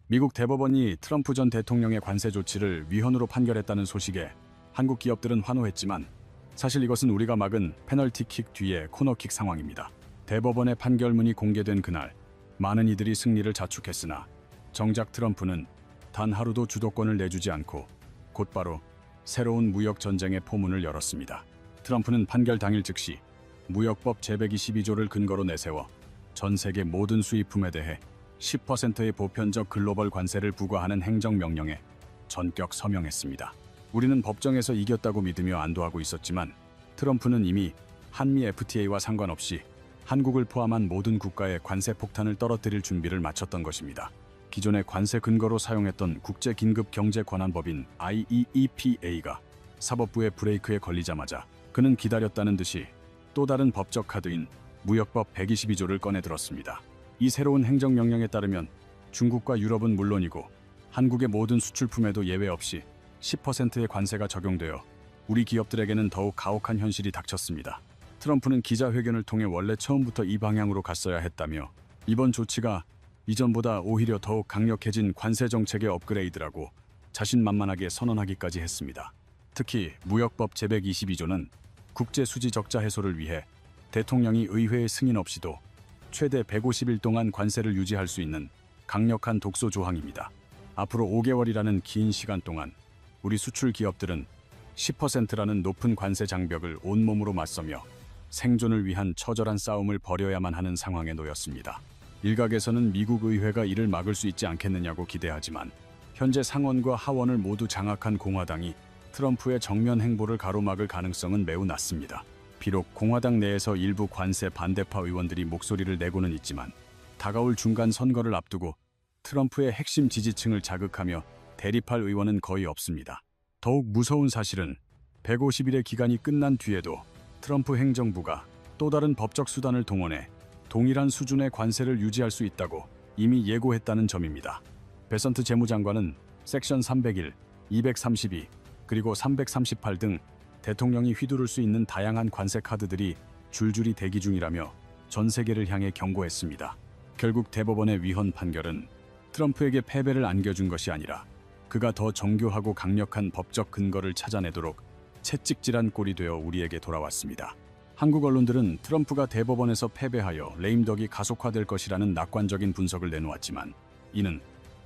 미국 대법원이 트럼프 전 대통령의 관세 조치를 위헌으로 판결했다는 소식에 한국 기업들은 환호했지만 사실 이것은 우리가 막은 페널티킥 뒤의 코너킥 상황입니다. 대법원의 판결문이 공개된 그날 많은 이들이 승리를 자축했으나 정작 트럼프는 단 하루도 주도권을 내주지 않고 곧바로 새로운 무역 전쟁의 포문을 열었습니다. 트럼프는 판결 당일 즉시 무역법 제122조를 근거로 내세워 전 세계 모든 수입품에 대해 10%의 보편적 글로벌 관세를 부과하는 행정명령에 전격 서명했습니다. 우리는 법정에서 이겼다고 믿으며 안도하고 있었지만 트럼프는 이미 한미 FTA와 상관없이 한국을 포함한 모든 국가의 관세 폭탄을 떨어뜨릴 준비를 마쳤던 것입니다. 기존의 관세 근거로 사용했던 국제긴급경제권한법인 IEEPA가 사법부의 브레이크에 걸리자마자 그는 기다렸다는 듯이 또 다른 법적 카드인 무역법 122조를 꺼내들었습니다. 이 새로운 행정명령에 따르면 중국과 유럽은 물론이고 한국의 모든 수출품에도 예외 없이 10%의 관세가 적용되어 우리 기업들에게는 더욱 가혹한 현실이 닥쳤습니다. 트럼프는 기자회견을 통해 원래 처음부터 이 방향으로 갔어야 했다며 이번 조치가 이전보다 오히려 더욱 강력해진 관세 정책의 업그레이드라고 자신만만하게 선언하기까지 했습니다. 특히 무역법 제122조는 국제 수지 적자 해소를 위해 대통령이 의회의 승인 없이도 최대 150일 동안 관세를 유지할 수 있는 강력한 독소 조항입니다. 앞으로 5개월이라는 긴 시간 동안 우리 수출 기업들은 10%라는 높은 관세 장벽을 온몸으로 맞서며 생존을 위한 처절한 싸움을 벌여야만 하는 상황에 놓였습니다. 일각에서는 미국 의회가 이를 막을 수 있지 않겠느냐고 기대하지만 현재 상원과 하원을 모두 장악한 공화당이 트럼프의 정면 행보를 가로막을 가능성은 매우 낮습니다. 비록 공화당 내에서 일부 관세 반대파 의원들이 목소리를 내고는 있지만 다가올 중간 선거를 앞두고 트럼프의 핵심 지지층을 자극하며 대립할 의원은 거의 없습니다. 더욱 무서운 사실은 150일의 기간이 끝난 뒤에도 트럼프 행정부가 또 다른 법적 수단을 동원해 동일한 수준의 관세를 유지할 수 있다고 이미 예고했다는 점입니다. 베선트 재무장관은 섹션 301, 232, 그리고 338 등 대통령이 휘두를 수 있는 다양한 관세 카드들이 줄줄이 대기 중이라며 전 세계를 향해 경고했습니다. 결국 대법원의 위헌 판결은 트럼프에게 패배를 안겨준 것이 아니라 그가 더 정교하고 강력한 법적 근거를 찾아내도록 채찍질한 꼴이 되어 우리에게 돌아왔습니다. 한국 언론들은 트럼프가 대법원에서 패배하여 레임덕이 가속화될 것이라는 낙관적인 분석을 내놓았지만 이는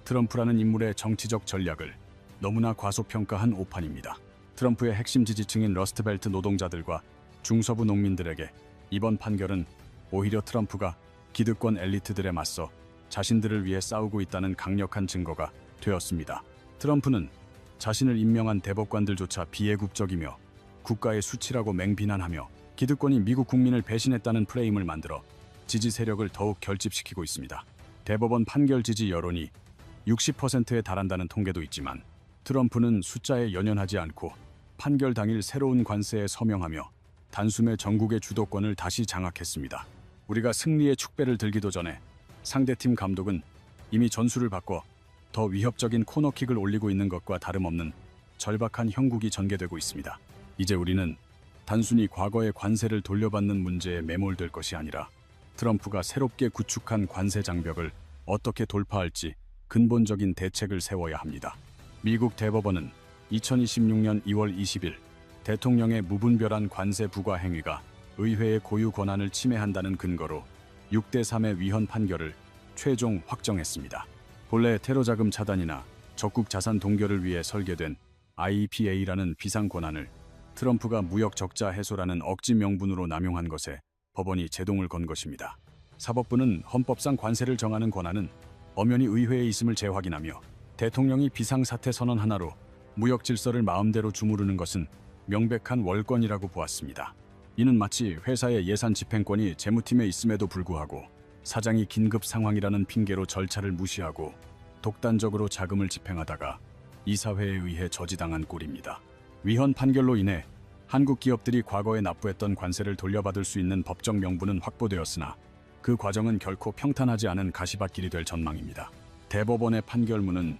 트럼프라는 인물의 정치적 전략을 너무나 과소평가한 오판입니다. 트럼프의 핵심 지지층인 러스트벨트 노동자들과 중서부 농민들에게 이번 판결은 오히려 트럼프가 기득권 엘리트들에 맞서 자신들을 위해 싸우고 있다는 강력한 증거가 되었습니다. 트럼프는 자신을 임명한 대법관들조차 비애국적이며 국가의 수치라고 맹비난하며 기득권이 미국 국민을 배신했다는 프레임을 만들어 지지 세력을 더욱 결집시키고 있습니다. 대법원 판결 지지 여론이 60%에 달한다는 통계도 있지만 트럼프는 숫자에 연연하지 않고 판결 당일 새로운 관세에 서명하며 단숨에 전국의 주도권을 다시 장악했습니다. 우리가 승리의 축배를 들기도 전에 상대팀 감독은 이미 전술을 바꿔 더 위협적인 코너킥을 올리고 있는 것과 다름없는 절박한 형국이 전개되고 있습니다. 이제 우리는 단순히 과거의 관세를 돌려받는 문제에 매몰될 것이 아니라 트럼프가 새롭게 구축한 관세 장벽을 어떻게 돌파할지 근본적인 대책을 세워야 합니다. 미국 대법원은 2026년 2월 20일 대통령의 무분별한 관세 부과 행위가 의회의 고유 권한을 침해한다는 근거로 6대3의 위헌 판결을 최종 확정했습니다. 본래 테러 자금 차단이나 적국 자산 동결을 위해 설계된 IEPA라는 비상 권한을 트럼프가 무역 적자 해소라는 억지 명분으로 남용한 것에 법원이 제동을 건 것입니다. 사법부는 헌법상 관세를 정하는 권한은 엄연히 의회에 있음을 재확인하며 대통령이 비상사태 선언 하나로 무역 질서를 마음대로 주무르는 것은 명백한 월권이라고 보았습니다. 이는 마치 회사의 예산 집행권이 재무팀에 있음에도 불구하고 사장이 긴급 상황이라는 핑계로 절차를 무시하고 독단적으로 자금을 집행하다가 이사회에 의해 저지당한 꼴입니다. 위헌 판결로 인해 한국 기업들이 과거에 납부했던 관세를 돌려받을 수 있는 법적 명분은 확보되었으나 그 과정은 결코 평탄하지 않은 가시밭길이 될 전망입니다. 대법원의 판결문은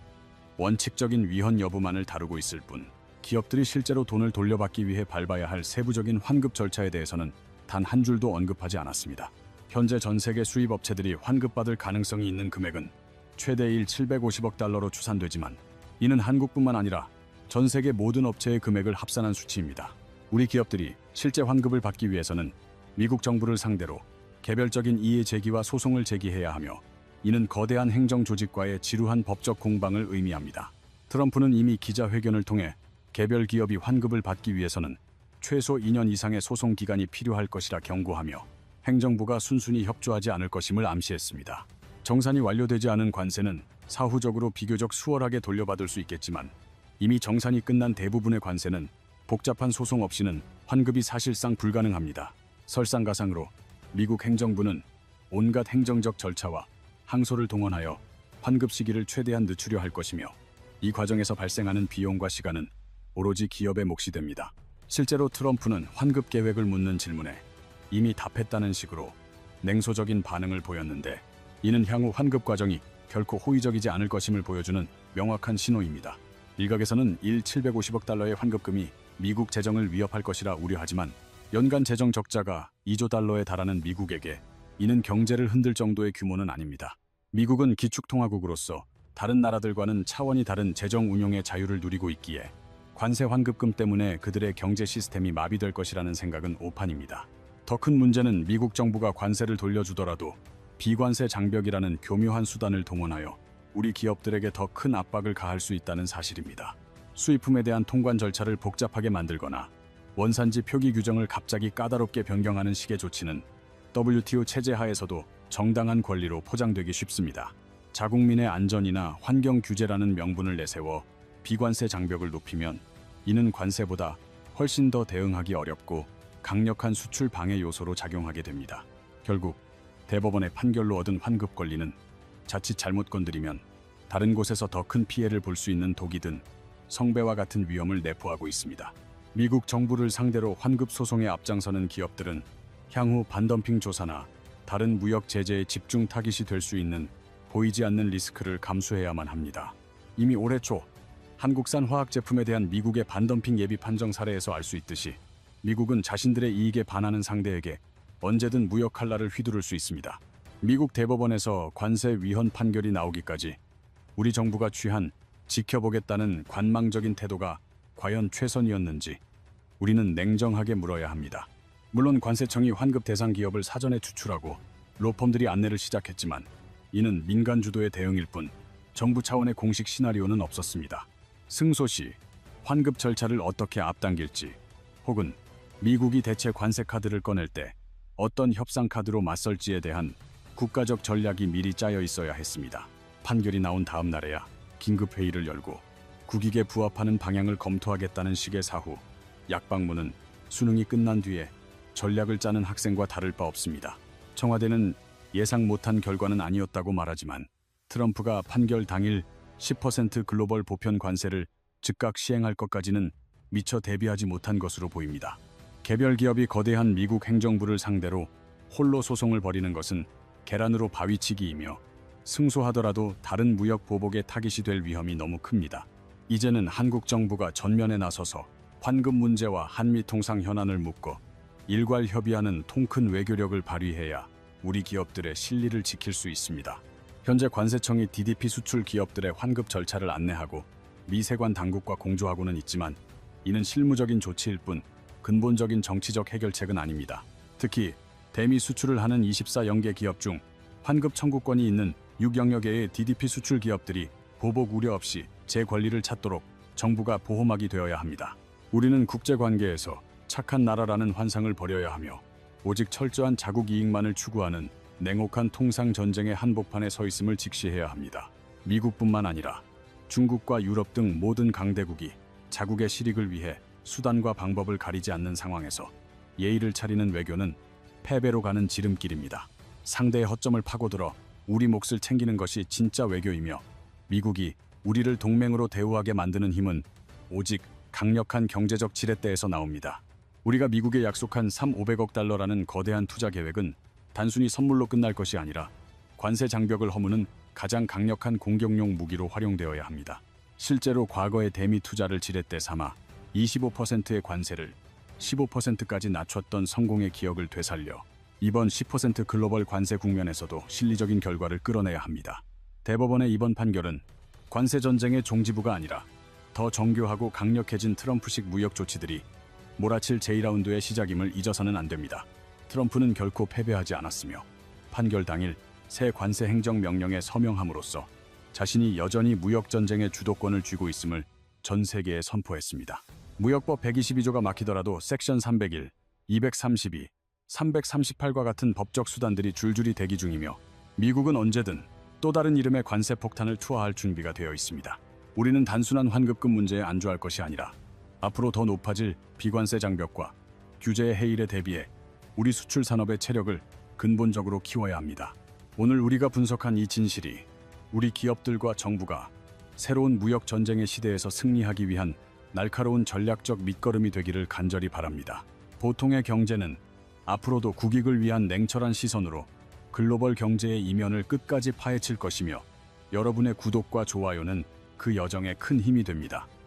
원칙적인 위헌 여부만을 다루고 있을 뿐 기업들이 실제로 돈을 돌려받기 위해 밟아야 할 세부적인 환급 절차에 대해서는 단 한 줄도 언급하지 않았습니다. 현재 전 세계 수입업체들이 환급받을 가능성이 있는 금액은 최대 750억 달러로 추산되지만 이는 한국뿐만 아니라 전 세계 모든 업체의 금액을 합산한 수치입니다. 우리 기업들이 실제 환급을 받기 위해서는 미국 정부를 상대로 개별적인 이의 제기와 소송을 제기해야 하며 이는 거대한 행정 조직과의 지루한 법적 공방을 의미합니다. 트럼프는 이미 기자회견을 통해 개별 기업이 환급을 받기 위해서는 최소 2년 이상의 소송 기간이 필요할 것이라 경고하며 행정부가 순순히 협조하지 않을 것임을 암시했습니다. 정산이 완료되지 않은 관세는 사후적으로 비교적 수월하게 돌려받을 수 있겠지만 이미 정산이 끝난 대부분의 관세는 복잡한 소송 없이는 환급이 사실상 불가능합니다. 설상가상으로 미국 행정부는 온갖 행정적 절차와 항소를 동원하여 환급 시기를 최대한 늦추려 할 것이며 이 과정에서 발생하는 비용과 시간은 오로지 기업의 몫이 됩니다. 실제로 트럼프는 환급 계획을 묻는 질문에 이미 답했다는 식으로 냉소적인 반응을 보였는데 이는 향후 환급 과정이 결코 호의적이지 않을 것임을 보여주는 명확한 신호입니다. 일각에서는 750억 달러의 환급금이 미국 재정을 위협할 것이라 우려하지만 연간 재정 적자가 2조 달러에 달하는 미국에게 이는 경제를 흔들 정도의 규모는 아닙니다. 미국은 기축통화국으로서 다른 나라들과는 차원이 다른 재정 운용의 자유를 누리고 있기에 관세 환급금 때문에 그들의 경제 시스템이 마비될 것이라는 생각은 오판입니다. 더 큰 문제는 미국 정부가 관세를 돌려주더라도 비관세 장벽이라는 교묘한 수단을 동원하여 우리 기업들에게 더 큰 압박을 가할 수 있다는 사실입니다. 수입품에 대한 통관 절차를 복잡하게 만들거나 원산지 표기 규정을 갑자기 까다롭게 변경하는 식의 조치는 WTO 체제 하에서도 정당한 권리로 포장되기 쉽습니다. 자국민의 안전이나 환경 규제라는 명분을 내세워 비관세 장벽을 높이면 이는 관세보다 훨씬 더 대응하기 어렵고 강력한 수출 방해 요소로 작용하게 됩니다. 결국 대법원의 판결로 얻은 환급 권리는 자칫 잘못 건드리면 다른 곳에서 더 큰 피해를 볼 수 있는 독이 든 성배와 같은 위험을 내포하고 있습니다. 미국 정부를 상대로 환급 소송에 앞장서는 기업들은 향후 반덤핑 조사나 다른 무역 제재에 집중 타깃이 될 수 있는 보이지 않는 리스크를 감수해야만 합니다. 이미 올해 초 한국산 화학 제품에 대한 미국의 반덤핑 예비 판정 사례에서 알 수 있듯이 미국은 자신들의 이익에 반하는 상대에게 언제든 무역 칼날을 휘두를 수 있습니다. 미국 대법원에서 관세 위헌 판결이 나오기까지 우리 정부가 취한 지켜보겠다는 관망적인 태도가 과연 최선이었는지 우리는 냉정하게 물어야 합니다. 물론 관세청이 환급 대상 기업을 사전에 추출하고 로펌들이 안내를 시작했지만 이는 민간 주도의 대응일 뿐 정부 차원의 공식 시나리오는 없었습니다. 승소 시 환급 절차를 어떻게 앞당길지 혹은 미국이 대체 관세 카드를 꺼낼 때 어떤 협상 카드로 맞설지에 대한 국가적 전략이 미리 짜여 있어야 했습니다. 판결이 나온 다음 날에야 긴급 회의를 열고 국익에 부합하는 방향을 검토하겠다는 식의 사후 약방문은 수능이 끝난 뒤에 전략을 짜는 학생과 다를 바 없습니다. 청와대는 예상 못한 결과는 아니었다고 말하지만 트럼프가 판결 당일 10% 글로벌 보편 관세를 즉각 시행할 것까지는 미처 대비하지 못한 것으로 보입니다. 개별 기업이 거대한 미국 행정부를 상대로 홀로 소송을 벌이는 것은 계란으로 바위치기이며 승소하더라도 다른 무역 보복의 타깃이 될 위험이 너무 큽니다. 이제는 한국 정부가 전면에 나서서 환급 문제와 한미 통상 현안을 묶어 일괄 협의하는 통큰 외교력을 발휘해야 우리 기업들의 실리를 지킬 수 있습니다. 현재 관세청이 DDP 수출 기업들의 환급 절차를 안내하고 미세관 당국과 공조하고는 있지만 이는 실무적인 조치일 뿐 근본적인 정치적 해결책은 아닙니다. 특히 대미 수출을 하는 24영개 기업 중 환급 청구권이 있는 6영여개의 DDP 수출 기업들이 보복 우려 없이 제 권리를 찾도록 정부가 보호막이 되어야 합니다. 우리는 국제관계에서 착한 나라라는 환상을 버려야 하며 오직 철저한 자국 이익만을 추구하는 냉혹한 통상 전쟁의 한복판에 서 있음을 직시해야 합니다. 미국뿐만 아니라 중국과 유럽 등 모든 강대국이 자국의 실익을 위해 수단과 방법을 가리지 않는 상황에서 예의를 차리는 외교는 패배로 가는 지름길입니다. 상대의 허점을 파고들어 우리 몫을 챙기는 것이 진짜 외교이며 미국이 우리를 동맹으로 대우하게 만드는 힘은 오직 강력한 경제적 지렛대에서 나옵니다. 우리가 미국에 약속한 500억 달러라는 거대한 투자 계획은 단순히 선물로 끝날 것이 아니라 관세 장벽을 허무는 가장 강력한 공격용 무기로 활용되어야 합니다. 실제로 과거의 대미 투자를 지렛대 삼아 25%의 관세를 15%까지 낮췄던 성공의 기억을 되살려 이번 10% 글로벌 관세 국면에서도 실리적인 결과를 끌어내야 합니다. 대법원의 이번 판결은 관세 전쟁의 종지부가 아니라 더 정교하고 강력해진 트럼프식 무역 조치들이 몰아칠 제2라운드의 시작임을 잊어서는 안 됩니다. 트럼프는 결코 패배하지 않았으며 판결 당일 새 관세 행정 명령에 서명함으로써 자신이 여전히 무역 전쟁의 주도권을 쥐고 있음을 전 세계에 선포했습니다. 무역법 122조가 막히더라도 섹션 301, 232, 338과 같은 법적 수단들이 줄줄이 대기 중이며 미국은 언제든 또 다른 이름의 관세 폭탄을 투하할 준비가 되어 있습니다. 우리는 단순한 환급금 문제에 안주할 것이 아니라 앞으로 더 높아질 비관세 장벽과 규제의 해일에 대비해 우리 수출 산업의 체력을 근본적으로 키워야 합니다. 오늘 우리가 분석한 이 진실이 우리 기업들과 정부가 새로운 무역 전쟁의 시대에서 승리하기 위한 날카로운 전략적 밑거름이 되기를 간절히 바랍니다. 보통의 경제는 앞으로도 국익을 위한 냉철한 시선으로 글로벌 경제의 이면을 끝까지 파헤칠 것이며 여러분의 구독과 좋아요는 그 여정에 큰 힘이 됩니다.